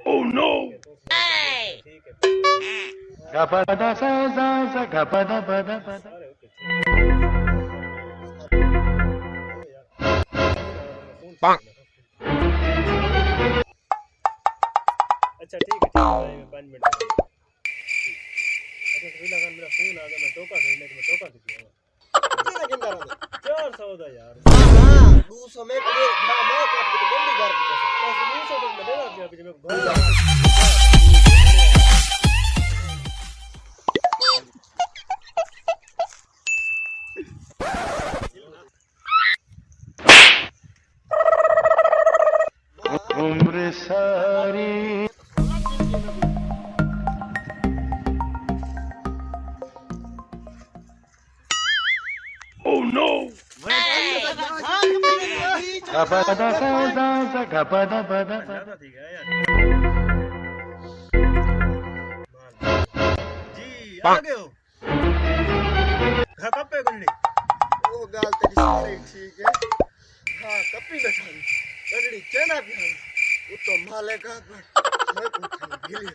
Oh no! ठीक है Gapada sa sa sa gapada pada pada. अरे ओके Bang. अच्छा ठीक है भाई मैं 5 मिनट अच्छा तो लगा मेरा फोन आ गया मैं टोका खेलने तो मैं टोका दिया कितना किंदा रहा 400 दा यार हां 200 में पूरे घा मैं काट के बंदी कर दी बस 200 तो मैं देगा दिया पीछे मैं घर उम्र सारी Oh no! Gapada sa sa gapada pada pada. ज्यादा ठीक है यार जी आ गए हो कब पे गुल्ली वो गाल तेरी सारी ठीक है हां कपी बैठा गंडड़ी चना भी वो तो माले का पर मैं कुछ गिली